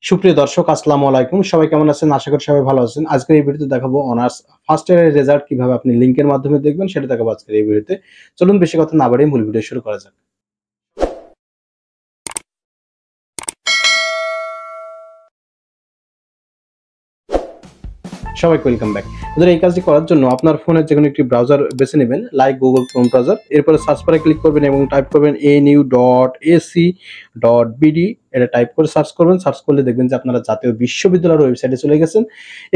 সুপ্রিয় দর্শক আসসালামু আলাইকুম। সবাই কেমন আছেন? আশা করি সবাই ভালো আছেন। আজকের এই ভিডিওতে দেখাবো অনার্স ফার্স্ট ইয়ারের রেজাল্ট কিভাবে আপনি লিংকের মাধ্যমে দেখবেন সেটা দেখাবো আজকের এই ভিডিওতে। চলুন বেশি কথা না বাড়িয়ে মূল ভিডিও শুরু করা যাক। সবাইকে ওয়েলকাম ব্যাক। আমাদের এই কাজটি করার জন্য আপনার ফোনের যেকোনো একটি ব্রাউজার বেছে নেবেন, লাইক গুগল ক্রোম ব্রাউজার। এরপরে সার্চ বারে ক্লিক করবেন এবং টাইপ করবেন anu.ac.bd। এটা টাইপ করে সার্চ করবেন। সার্চ করলে দেখবেন যে আপনারা জাতীয় বিশ্ববিদ্যালয়ের ওয়েবসাইটে চলে গেছেন।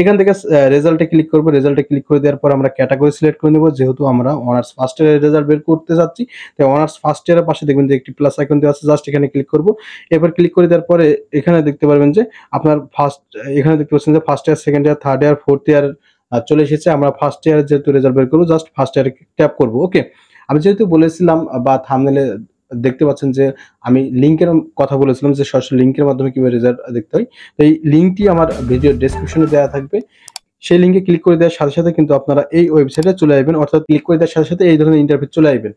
এখান থেকে রেজাল্টে ক্লিক করব। রেজাল্টে ক্লিক করে দেওয়ার পর আমরা ক্যাটাগরি সিলেক্ট করে নেব। যেহেতু আমরা অনার্স ফার্স্ট ইয়ারের রেজাল্ট বের করতে যাচ্ছি, তাই অনার্স ফার্স্ট ইয়ারের পাশে দেখবেন যে একটি প্লাস আইকন দেওয়া আছে, জাস্ট এখানে ক্লিক করব। এরপর ক্লিক করে দেওয়ার পরে এখানে দেখতে পারবেন যে আপনার এখানে দেখতে পাচ্ছেন যে first year, second year, third year, fourth year চলে এসেছে। আমরা ফার্স্ট ইয়ারের যেহেতু রেজাল্ট বের করবো, জাস্ট ফার্স্ট ইয়ারে ট্যাপ করব। ওকে, আমি যেহেতু বলেছিলাম বা থাম্বনেলে দেখতে পাচ্ছেন যে আমি লিংকের কথা বলেছিলাম যে সরাসরি লিংকের মাধ্যমে কিভাবে রেজাল্ট দেখতে হয়। তো এই লিংকটি আমার ভিডিও ডেসক্রিপশনে দেওয়া থাকবে। সেই লিংকে ক্লিক করে দেওয়ার সাথে সাথে কিন্তু আপনারা এই ওয়েবসাইটে চলে আসবেন, অর্থাৎ ক্লিক করে দেওয়ার সাথে সাথে এই ধরনের ইন্টারফেস চলে আসবেন।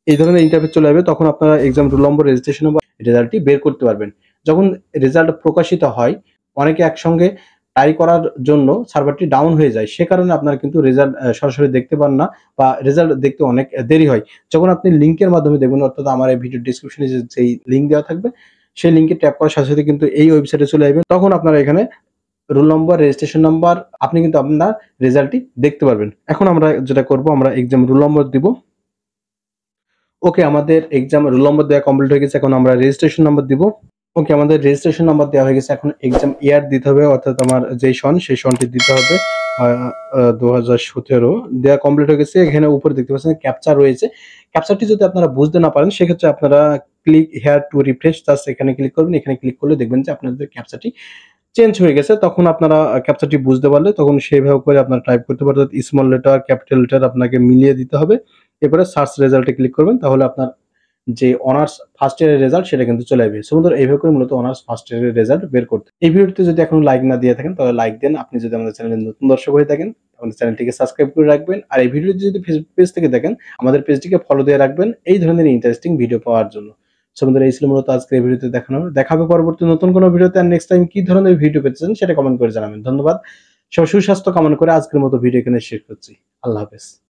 এই ধরনের ইন্টারফেস চলে আসবে, তখন আপনারা exam roll number, registration number, রেজাল্টটি বের করতে পারবেন। যখন রেজাল্ট প্রকাশিত হয়, অনেকে একসঙ্গে ট্রাই করার জন্য সার্ভারটি ডাউন হয়ে যায়। সে কারণে আপনারা কিন্তু রেজাল্ট সরাসরি দেখতে পান না বা রেজাল্ট দেখতে অনেক দেরি হয়। যখন আপনি লিংকের মাধ্যমে দেখবেন, অর্থাৎ আমার এই ভিডিও ডেসক্রিপশনে যেই লিংক দেওয়া থাকবে, সেই লিংকে ট্যাপ করার সাথে সাথে কিন্তু এই ওয়েবসাইটে চলে আসবেন। তখন আপনারা এখানে রোল নম্বর, রেজিস্ট্রেশন নাম্বার, আপনি কিন্তু আপনার রেজাল্টটি দেখতে পারবেন। এখন আমরা যেটা করব, আমরা এক্সাম রোল নম্বর দিব। ওকে, আমাদের এক্সাম রোল নম্বর দেওয়া কমপ্লিট হয়ে গেছে। এখন আমরা রেজিস্ট্রেশন নাম্বার দিব। ওকে, আমাদের রেজিস্ট্রেশন নাম্বার দেওয়া হয়ে গেছে। এখন এক্সাম ইয়ার দিতে হবে, অর্থাৎ আমার যেই সন সেই সনটি দিতে হবে। 2017 দেওয়া কমপ্লিট হয়ে গেছে। এখানে উপরে দেখতে পাচ্ছেন ক্যাপচা রয়েছে। ক্যাপচাটি যদি আপনারা বুঝতে না পারেন, সেক্ষেত্রে আপনারা click here two refresh, just এখানে ক্লিক করবেন। এখানে ক্লিক করলে দেখবেন যে আপনাদের ক্যাপচাটি চেঞ্জ হয়ে গেছে। তখন আপনারা ক্যাপচাটি বুঝতে পারলে তখন সেইভাবে করে আপনারা টাইপ করতে পারবেন। স্মল লেটার, ক্যাপিটাল লেটার আপনাকে মিলিয়ে দিতে হবে। এরপরে সার্চ রেজাল্টে ক্লিক করবেন, তাহলে আপনার যে অনার্স ফার্স্ট ইয়ারের রেজাল্ট সেটা কিন্তু চলে আসবে। সো বন্ধুরা, এইভাবে করে মূলত অনার্স ফার্স্ট ইয়ারের রেজাল্ট বের করতে। এই ভিডিওতে যদি এখনো লাইক না দিয়ে থাকেন তাহলে লাইক দেন। আপনি যদি আমাদের চ্যানেলে নতুন দর্শক হয়ে থাকেন, আমাদের চ্যানেলটিকে সাবস্ক্রাইব করে রাখবেন। আর এই ভিডিওটি যদি ফেসবুক পেজ থেকে দেখেন, আমাদের পেজটিকে ফলো দিয়ে রাখবেন এই ধরনের ইন্টারেস্টিং ভিডিও পাওয়ার জন্য। সো বন্ধুরা, এই ছিল মূলত আজকের এই ভিডিওতে দেখানো। দেখাবে পরবর্তী নতুন কোনো ভিডিওতে। আর নেক্সট টাইম কি ধরনের ভিডিও পেতে চান সেটা কমেন্ট করে জানাবেন। ধন্যবাদ। সব সুস্বাস্থ্য কামনা করে আজকের মতো ভিডিও এখানে শেষ করছি। আল্লাহ হাফেজ।